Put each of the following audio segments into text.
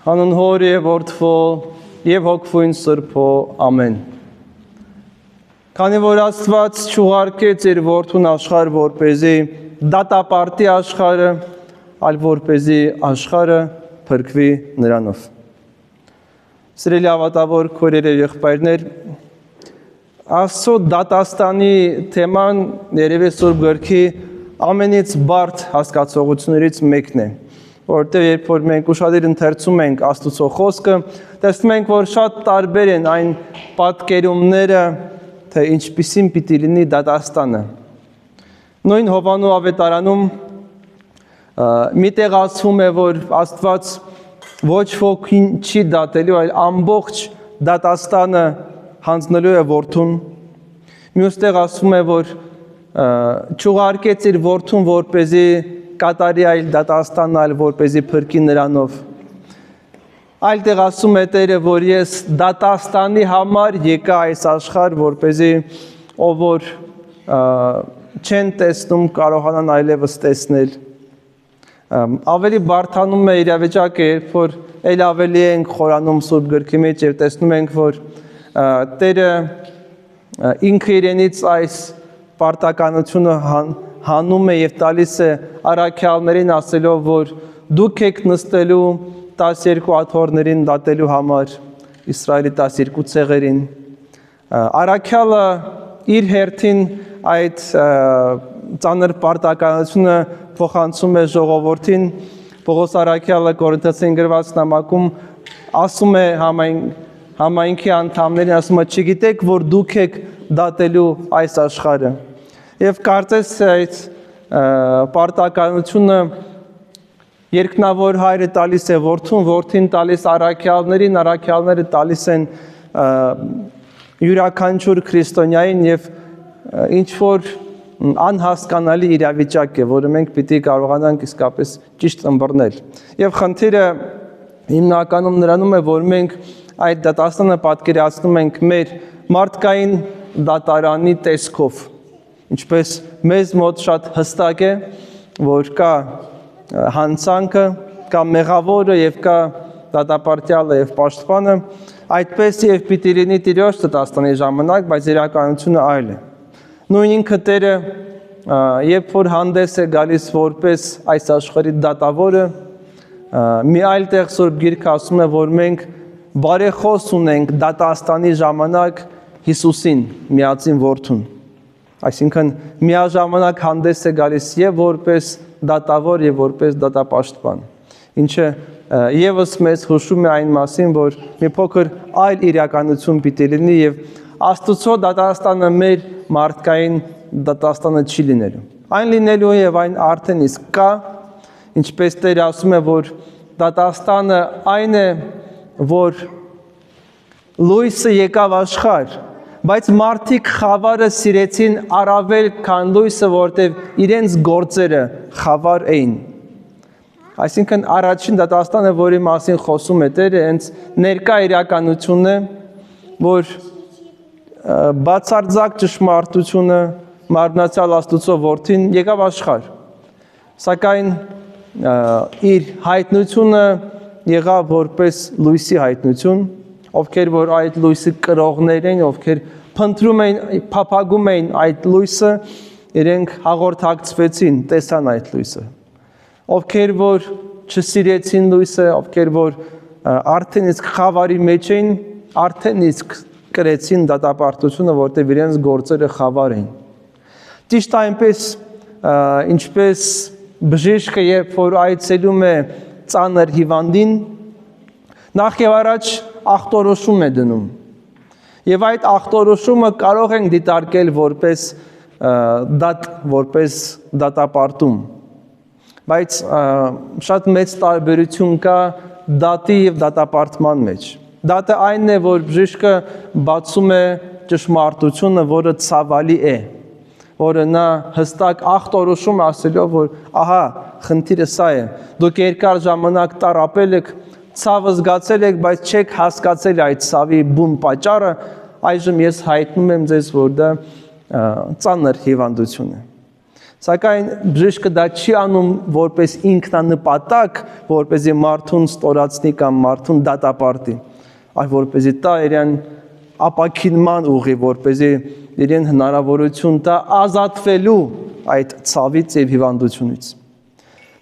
Հանուն Հոր և Որդվո և Հոգվույն Սրբո, ամեն։ Քանի որ Աստված չուղարկեց իր Որդուն աշխարհ, որպեսզի դատապարտի աշխարհը, այլ որպեսզի աշխարհը փրկվի նրանով։ Սիրելի ավատավոր քույրեր և եղբայրներ, Աստծո դատաստանի թեման երևի Սուրբ Գրքի ամենից բարդ հասկացողություններից մեկն է, որտեղ երբ որ մենք ուշադիր ընթերցում ենք Աստծո խոսքը, տեսնում ենք, որ շատ տարբեր են այն պատկերումները, թե ինչպիսին պիտի լինի դատաստանը։ Նույն Հովհաննես ավետարանում միտեղ ասվում է, որ Աստված ոչ ոքին չի դատելու, այլ ամբողջ դատաստանը հանձնելու է Որդուն։ Մյուստեղ ասվում է, որ չուղարկեց իր Որդուն, որպեսզի կատարի այլ դատաստանն, այլ որպեսզի փրկի նրանով։ Այլտեղ ասում է Տերը, որ ես դատաստանի համար եկա այս աշխարհ, որպեսզի ով որ չեն տեսնում կարողանան այլևս տեսնել։ Ավելի բարդանում է իրավիճակը, երբ որ ել ավելի ենք խորանում Սուրբ Գրքի մեջ եւ տեսնում ենք, որ Տերը ինքը իրենից այս պարտականությունը հանում է եւ տալիս է առաքյալներին, ասելով, որ դուք եք նստելու 12 աթոռներին դատելու համար Իսրայելի 12 ցեղերին։ Առաքյալը իր հերթին այդ ծանր պարտականությունը փոխանցում է ժողովրդին։ Պողոս առաքյալը Կորինթացին գրված նամակում ասում է համայնքի անդամներին, ասում է, չգիտեք, որ դուք եք դատելու այս աշխարհը։ Եվ կարծես այդ պարտականությունը երկնավոր հայրը տալիս է Որդուն, Որդին տալիս առաքյալներին, առաքյալները տալիս են յուրաքանչյուր քրիստոնյային եւ ինչ որ անհասկանալի իրավիճակ է, որը մենք պիտի կարողանանք իսկապես ճիշտ ըմբռնել։ Եվ խնդիրը հիմնականում նրանում է, որ մենք այդ դատաստանը պատկերացնում ենք մեր մարդկային դատարանի տեսքով, ինչպես մեզ մոտ շատ հստակ է, որ կա հանցանքը, կա մեղավորը եւ կա դատապարտյալը եւ պաշտպանը, այդպես եւ պիտի լինի Տիրոջ դատաստանի ժամանակ, բայց իրականությունը այլ է։ Նույն ինքը Տերը, երբ որ հանդես է գալիս որպես այս աշխարհի դատավորը, մի այլ տեղ Սուրբ Գիրքը ասում է, որ մենք բարեխոս ունենք դատաստանի ժամանակ Հիսուսին, միածին Որդուն։ Այսինքն միաժամանակ հանդես է գալիս եւ որպես դատավոր եւ որպես դատապաշտպան, ինչը եւս մեզ հուշում է այն մասին, որ մի փոքր այլ իրականություն պիտի լինի եւ Աստծո դատաստանը մեր մարդկային դատաստանը չի լինելու։ Այն լինելու եւ այն արդեն իսկ կա, ինչպես Տերը ասում է, որ դատաստանը այն է, որ լույսը եկավ աշխարհ, բայց մարդիկ խավարը սիրեցին առավել, քան լույսը, որտեղ իրենց գործերը խավար էին։ Այսինքն առաջին դատաստանը, որի մասին խոսում է Տերը, հենց ներկա իրականությունն է, որ բացարձակ ճշմարտությունը մարմնացյալ Աստծո Որդին եկավ աշխարհ, սակայն իր հայտնությունը եղավ որպես լույսի հայտնություն, ովքեր որ այդ լույսի կրողներ են, ովքեր փնտրում էին, փափագում էին այդ լույսը, իրենք հաղորդակցվեցին, տեսան այդ լույսը։ Ովքեր որ չսիրեցին լույսը, ովքեր որ արդեն իսկ խավարի մեջ էին, արդեն իսկ կրեցին դատապարտությունը, որտեղ իրենց գործերը խավար էին։ Ճիշտ այնպես, ինչպես բժիշկը, երբ որ այցելում է ծանր հիվանդին, նախ եւ առաջ ախտորոշում է դնում։ Եվ այդ ախտորոշումը կարող ենք դիտարկել որպես դատապարտում։ Բայց շատ մեծ տարբերություն կա դատի եւ դատապարտման մեջ։ Դատը այնն է, որ բժիշկը բացում է ճշմարտությունը, որը ցավալի է, որը նա հստակ ախտորոշում ասելով, որ ահա խնդիրը սա է։ Դուք երկար ժամանակ տառապել եք, ցավը զգացել եք, բայց չեք հասկացել այդ ցավի բուն պատճառը, այժմ ես հայտնում եմ ձեզ, որ դա ծանր հիվանդություն է։ Սակայն բժիշկը դա չի անում որպես ինքնանպատակ, որպեսզի մարդուն ստորացնի կամ մարդուն դատապարտի, այլ որպեսզի տա իրեն ապաքինման ուղի, որպեսզի իրեն հնարավորություն տա ազատվելու այդ ցավից եւ հիվանդությունից։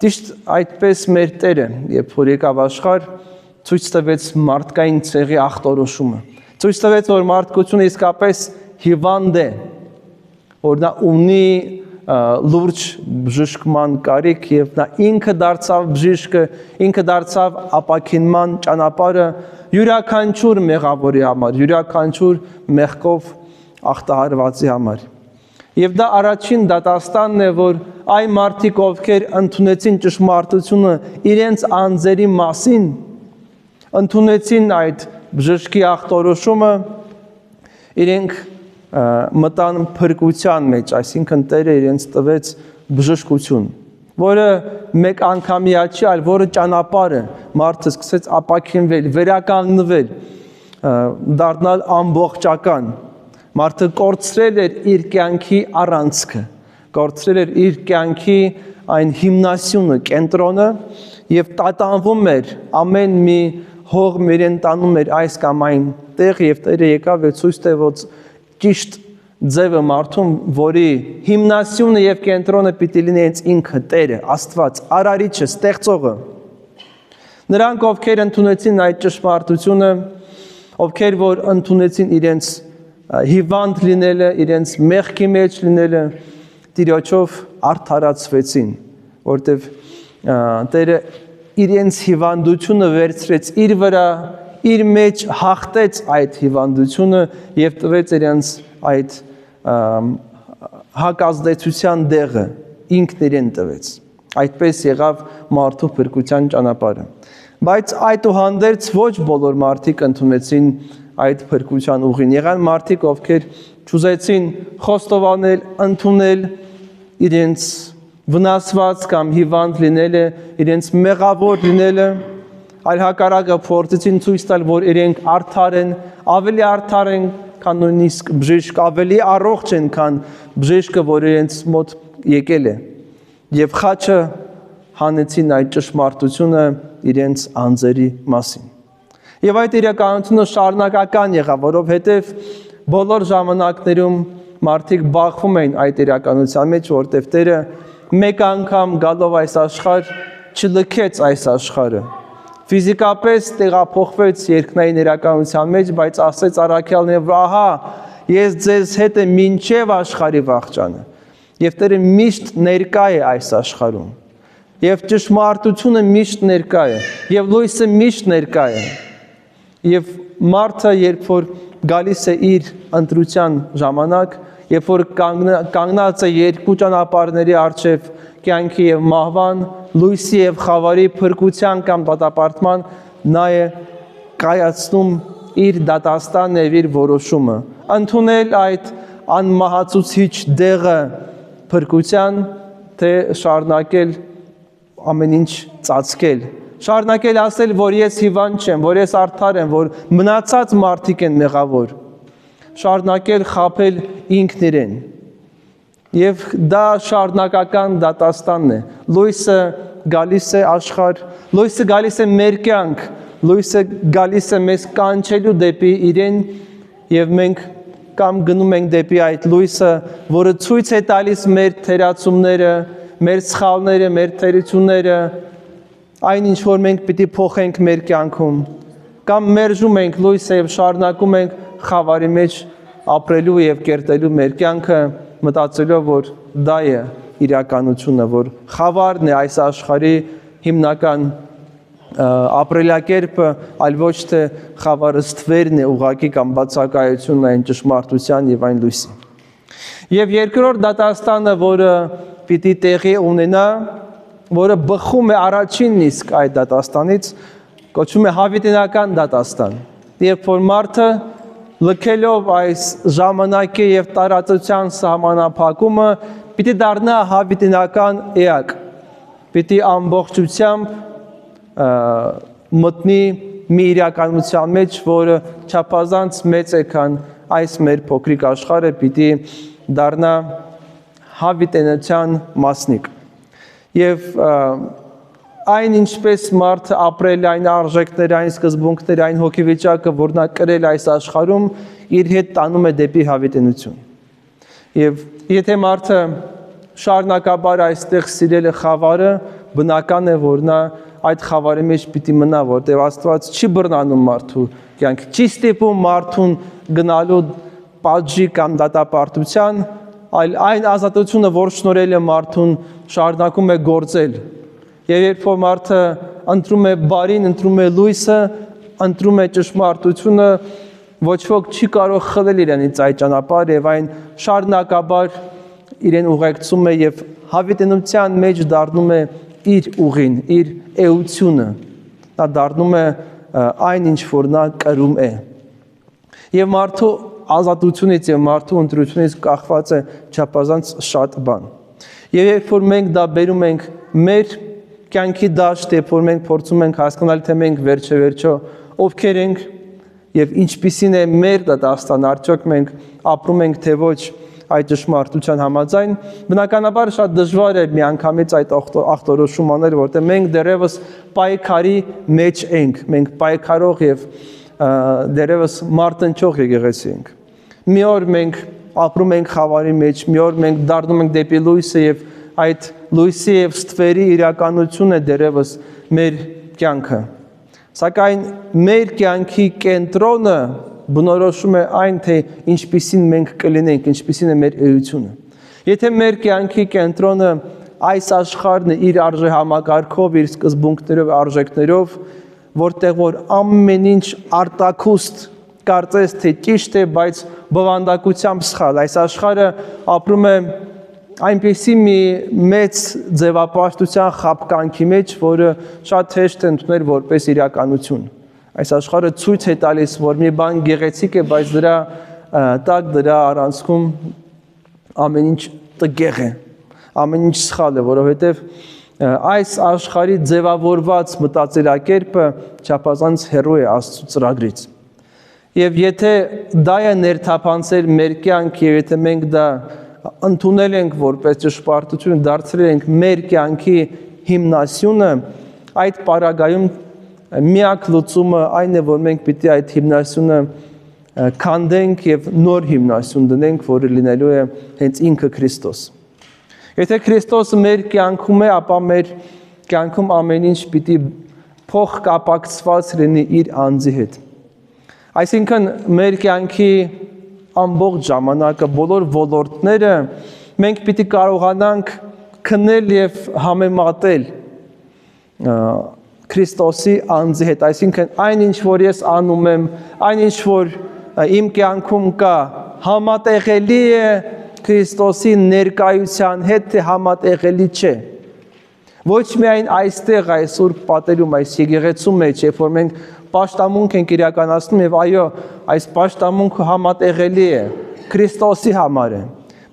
Ճիշտ այդպես մեր Տերը, երբ որ եկավ աշխարհ, ցույց տվեց մարդկային ցեղի ախտորոշումը։ Ցույց տվեց, որ մարդկությունը իսկապես հիվանդ է, որ նա ունի լուրջ բժշկման կարիք եւ նա ինքը դարձավ բժիշկը, ինքը դարձավ ապաքինման ճանապարհը յուրաքանչյուր մեղավորի համար, յուրաքանչյուր մեղքով ախտահարվածի համար։ Եվ դա առաջին դատաստանն է, որ այն մարդիկ, ովքեր ընդունեցին ճշմարտությունը իրենց անձերի մասին, ընդունեցին այդ բժշկի ախտորոշումը, իրենք մտան փրկության մեջ, այսինքն Տերը իրենց տվեց բժշկություն, որը մեկ անգամյա չի, այլ որը ճանապարհ է, մարդը սկսեց ապաքինվել, վերականգնվել, դառնալ ամբողջական։ Մարդը կորցրել էր իր կյանքի առանցքը, կորցրել էր իր կյանքի այն հիմնասյունը, կենտրոնը եւ տատանվում էր ամեն մի հող իրեն տանում էր այս կամ այն տեղ եւ Տերը եկավ եւ ցույց տվեց ճիշտ ձևը մարդուն, որի հիմնասյունը եւ կենտրոնը պիտի լինի հենց ինքը Տերը, Աստված, Արարիչը, Ստեղծողը։ Նրանք, ովքեր ընդունեցին այդ ճշմարտությունը, ովքեր որ ընդունեցին իրենց հիվանդ լինելը, իրենց մեղքի մեջ լինելը, Տիրոջով արդարացվեցին, որտեվ Տերը իրենց հիվանդությունը վերցրեց իր վրա, իր մեջ հաղթեց այդ հիվանդությունը եւ տվեց իրենց այդ հակազդեցության դեղը, ինքն իրեն տվեց։ Այդպես եղավ մարդու փրկության ճանապարհը։ Բայց այդուհանդերձ ոչ բոլոր մարդիկ ընդունեցին այդ փրկության ուղին։ Եղան մարդիկ, ովքեր չուզեցին խոստովանել, ընդունել իրենց վնասված կամ հիվանդ լինելը, իրենց մեղավոր լինելը, այլ հակառակը փորձեցին ցույց տալ, որ իրենք արդար են, ավելի արդար են, քան նույնիսկ բժիշկ, ավելի առողջ են, քան բժիշկը, որ իրենց մոտ եկել է։ Եվ խաչը հանեցին այդ ճշմարտությունը իրենց անձերի մասին։ Եվ այդ իրականությունը շարունակական եղավ, որովհետև բոլոր ժամանակներում մարդիկ բախվում էին այդ իրականության մեջ, որտեղ Տերը մեկ անգամ գալով այս աշխարհ չլքեց այս աշխարհը։ Ֆիզիկապես տեղափոխվեց երկնային իրականության մեջ, բայց ասեց առաքյալն եւ ահա ես ձեզ հետ եմ մինչև աշխարհի վախճանը։ Եվ Տերը միշտ ներկա է այս աշխարհում։ Եվ ճշմարտությունը միշտ ներկա է, եւ լույսը միշտ ներկա է։ Եվ մարդը, երբ որ գալիս է իր ընտրության ժամանակ, երբ որ կանգնած է երկու ճանապարհների առջև կյանքի եւ մահվան, լույսի եւ խավարի փրկության կամ դատապարտման, նա է կայացնում իր դատաստանն եւ իր որոշումը, ընդունել այդ անմահացուցիչ դեղը փրկության, թե շարունակել ամեն ինչ ծածկել, շարունակել ասել, որ ես հիվանդ չեմ, որ ես արդար եմ, որ մնացած մարդիկ են մեղավոր, շարունակել խաբել ինքն իրեն։ Եվ դա շարունակական դատաստանն է։ Լույսը գալիս է աշխարհ, լույսը գալիս է մեր կյանք, լույսը գալիս է մեզ կանչելու դեպի իրեն, եւ մենք կամ գնում ենք դեպի այդ լույսը, որը ցույց է տալիս մեր թերացումները, մեր սխալները, մեր թերությունները, այն ինչ որ մենք պիտի փոխենք մեր կյանքում, կամ մերժում ենք լույսը եւ շարունակում ենք խավարի մեջ ապրելու եւ կերտելու մեր կյանքը, մտածելով, որ դա է իրականությունը, որ խավարն է այս աշխարհի հիմնական ապրելակերպը, այլ ոչ թե խավարը ստվերն է ուղակի կամ բացակայությունն այն ճշմարտության եւ այն լույսի։ Եվ երկրորդ դատաստանը, որը պիտի տեղի ունենա, որը բխում է առաջինն իսկ այդ դատաստանից, կոչվում է հավիտենական դատաստան։ Երբ որ մարդը լքելով այս ժամանակի եւ տարածության սահմանափակումը, պիտի դառնա հավիտենական էակ, պիտի ամբողջությամբ մտնի մի իրականության մեջ, որը չափազանց մեծ է, քան այս մեր փոքրիկ աշխարհը, պիտի դառնա հավիտենության մասնիկ։ Եվ այն ինչպես մարդը ապրել այն արժեքները, այն սկզբունքները, այն հոգեվիճակը, որ նա կրել այս աշխարհում, իր հետ տանում է դեպի հավիտենություն։ Եվ եթե մարդը շարունակաբար այստեղ սիրել է խավարը, բնական է, որ նա այդ խավարի մեջ պիտի մնա, որտեղ Աստված չի բռնանում մարդու կյանքը, չի ստիպում մարդուն գնալու պատժի կամ դատապարտության, այլ այն ազատությունը, որ շնորհել է մարդուն, շարունակում է գործել։ Եվ երբ որ մարդը ընտրում է բարին, ընտրում է լույսը, ընտրում է ճշմարտությունը, ոչ ոք չի կարող խլել իրենից այդ ճանապարհը եւ այն շարունակաբար իրեն ուղեկցում է եւ հավիտենության մեջ դառնում է իր ուղին, իր էությունը, նա դառնում է այն ինչ որ նա կրում է։ Եվ մարդու ազատությունից եւ մարդու ընտրությունից կախված է չափազանց շատ բան։ Եվ երբ որ մենք դա բերում ենք մեր կյանքի դաշտ, երբ որ մենք փորձում ենք հասկանալ, թե մենք վերջեվերջո ովքեր ենք եւ ինչպիսին է մեր դատաստանը, արդյոք մենք ապրում ենք թե ոչ այդ ճշմարտության համաձայն, բնականաբար շատ դժվար է միանգամից այդ ախտորոշում անել, որտեղ մենք դեռևս պայքարի մեջ ենք, մենք պայքարող եւ դեռևս մարտնչող եկեղեցի ենք։ Մի օր մենք ապրում ենք խավարի մեջ, մի օր մենք դառնում ենք դեպի լույսը եւ այդ լույսի եւ ստվերի իրականություն է դեռևս մեր կյանքը։ Սակայն մեր կյանքի կենտրոնը բնորոշում է այն, թե ինչպիսին մենք կլինենք, ինչպիսին է մեր էությունը։ Եթե մեր կյանքի կենտրոնը այս աշխարհն է իր արժեհամակարգով, իր սկզբունքներով, արժեքներով, որտեղ որ ամեն ինչ արտաքուստ կարծես թե ճիշտ է, բայց բովանդակությամբ սխալ, այս աշխարհը ապրում է այնպիսի մի մեծ ձևապաշտության խաբկանքի մեջ, որը շատ հեշտ է ընդունել որպես իրականություն։ Այս աշխարհը ցույց է տալիս, որ մի բան գեղեցիկ է, բայց դրա տակ դրա առանցքում ամեն ինչ տգեղ է, ամեն ինչ սխալ է, որովհետև այս աշխարհի ձևավորված մտածելակերպը չափազանց հեռու է Աստծո ծրագրից։ Եվ եթե դա է ներթափանցել մեր կյանք, եւ եթե մենք դա ընդունել ենք որպես ճշմարտություն, դարձրել ենք մեր կյանքի հիմնասյունը, այդ պարագայում միակ լուծումը այն է, որ մենք պիտի այդ հիմնասյունը քանդենք եւ նոր հիմնասյուն դնենք, որը լինելու է հենց ինքը Քրիստոս։ Եթե Քրիստոսը մեր կյանքում է, ապա մեր կյանքում ամեն ինչ պիտի փոխկապակցված լինի իր անձի հետ։ Այսինքն մեր կյանքի ամբողջ ժամանակը, բոլոր ոլորտները մենք պիտի կարողանանք քննել եւ համեմատել Քրիստոսի անձի հետ, այսինքն այն ինչ որ ես անում եմ, այն ինչ որ իմ կյանքում կա, համատեղելի է Քրիստոսի ներկայության հետ, թե համատեղելի չէ։ Ոչ միայն այստեղ այս սուրբ պատերում, այս եկեղեցու մեջ, երբ որ մենք պաշտամունք ենք իրականացնում եւ այո, այս պաշտամունքը համատեղելի է, Քրիստոսի համար է,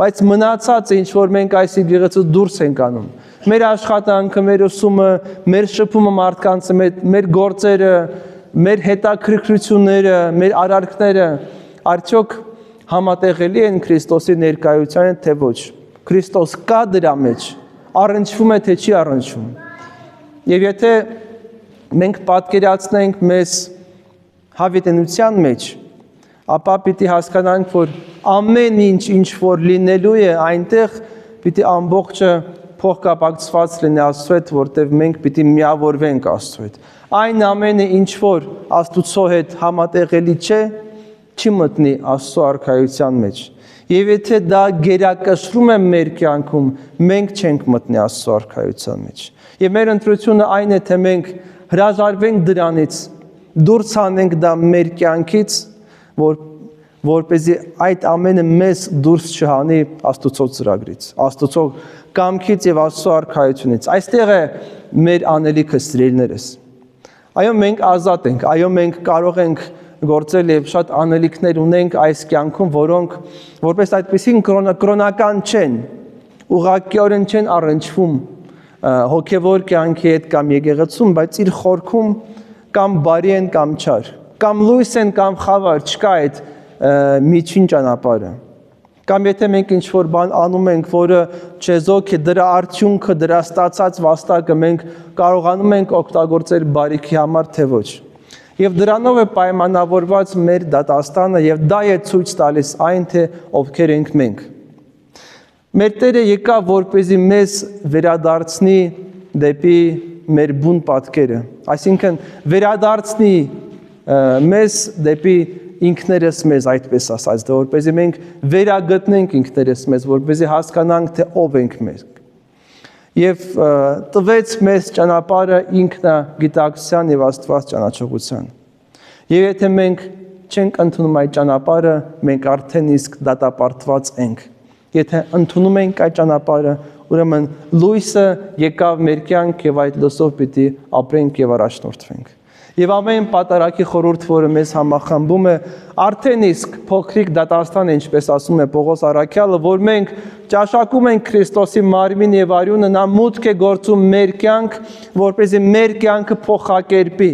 բայց մնացածը ինչ որ մենք այս եկեղեցուց դուրս ենք անում, մեր աշխատանքը, մեր ուսումը, մեր շփումը մարդկանց հետ, մեր գործերը, մեր հետաքրքրությունները, մեր արարքները, արդյոք համատեղելի են Քրիստոսի ներկայության հետ, թե ոչ։ Քրիստոս կա դրա մեջ, առնչվում է, թե չի առնչվում։ Եվ եթե մենք պատկերացնենք մեզ հավիտենության մեջ, ապա պիտի հասկանանք, որ ամեն ինչ որ լինելու է այնտեղ, պիտի ամբողջը փոխկապակցված լինի Աստծո հետ, որտեղ մենք պիտի միավորվենք Աստծո հետ։ Այն ամենը ինչ որ Աստծո հետ համատեղելի չէ, չի մտնի Աստծո արքայության մեջ։ Եվ եթե դա գերակշռում է մեր կյանքում, մենք չենք մտնի Աստծո արքայության մեջ։ Եվ մեր ընտրությունը այն է, թե մենք հրաժարվենք դրանից, դուրս հանենք դա մեր կյանքից, որպեսզի այդ ամենը մեզ դուրս չհանի Աստծո ծրագրից, Աստծո կամքից եւ Աստծո արքայությունից։ Այստեղ է մեր անելիքը, սիրելիներս։ Այո, մենք ազատ ենք, այո, մենք կարող ենք գործել եւ շատ անելիքներ ունենք այս կյանքում, որոնք որպես այդպեսին կրոնական չեն, ուղղակիորեն չեն առնչվում հոգևոր կյանքի հետ կամ եկեղեցում, բայց իր խորքում կամ բարի են կամ չար, կամ լույս են կամ խավար, չկա այդ միջին ճանապարհը։ Կամ եթե մենք ինչ-որ բան անում ենք, որը չեզոք է, դրա արդյունքը, դրա ստացած վաստակը մենք կարողանում ենք օգտագործել բարիքի համար, թե ոչ։ Եվ դրանով է պայմանավորված մեր դատաստանը եւ դա է ցույց տալիս այն, թե ովքեր ենք մենք։ Մեր Տերը եկավ, որպեսզի մեզ վերադարձնի դեպի մեր բուն պատկերը, այսինքն վերադարձնի մեզ դեպի ինքներս մեզ, այդպես ասած, դա որպեսզի մենք վերագտնենք ինքներս մեզ, որպեսզի հասկանանք, թե ով ենք մենք։ Եվ տվեց մեզ ճանապարհը ինքնագիտակցության եւ Աստված ճանաչողության։ Եվ եթե մենք չենք ընդունում այդ ճանապարհը, մենք արդեն իսկ դատապարտված ենք։ Եթե ընդունում ենք այդ ճանապարհը, ուրեմն լույսը եկավ մեր կյանք եւ այդ լույսով պիտի ապրենք եւ առաջնորդվենք։ Եվ ամեն պատարագի խորհուրդ, որը մեզ համախմբում է, արդեն իսկ փոքրիկ դատաստան է, ինչպես ասում է Պողոս առաքյալը, որ մենք ճաշակում ենք Քրիստոսի մարմին եւ արյունը, նա մուտք է գործում մեր կյանք, որպեսզի մեր կյանքը փոխակերպի։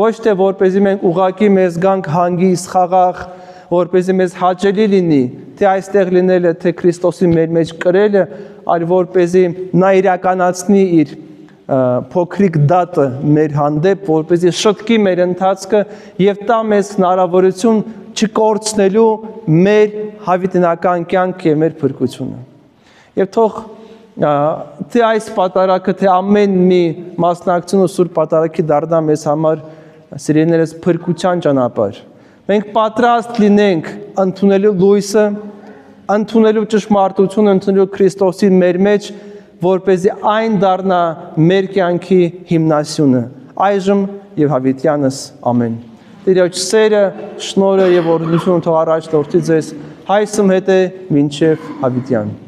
Ոչ թե որպեսզի մենք ուղակի մեզ գանք հանգիստ, խաղաղ, որպեսզի մեզ հաճելի լինի, թե այստեղ լինելը, թե Քրիստոսի մեր մեջ կրելը, այլ որպեսզի նա իրականացնի իր փոքրիկ դատը մեր հանդեպ, որպեսզի շտկի մեր ընթացքը եւ տա մեզ հնարավորություն չկորցնելու մեր հավիտենական կյանք եւ մեր փրկությունը։ Եվ թող թե այս պատարագը, թե ամեն մի մասնակցությունը Սուրբ պատարագի դառնա մեզ համար, սիրելիներս, փրկության ճանապարհ։ Մենք պատրաստ լինենք ընդունելու լույսը, ընդունելու ճշմարտությունը, ընդունելու Քրիստոսի մեր մեջ, որպեսզի այն դառնա մեր կյանքի հիմնասյունը, այժմ եւ հավիտյանս, ամեն։ Տիրոջ սերը, շնորհը եւ օրհնությունը թող առաջնորդի ձեզ հայսում հետ է մինչեւ հավիտյան։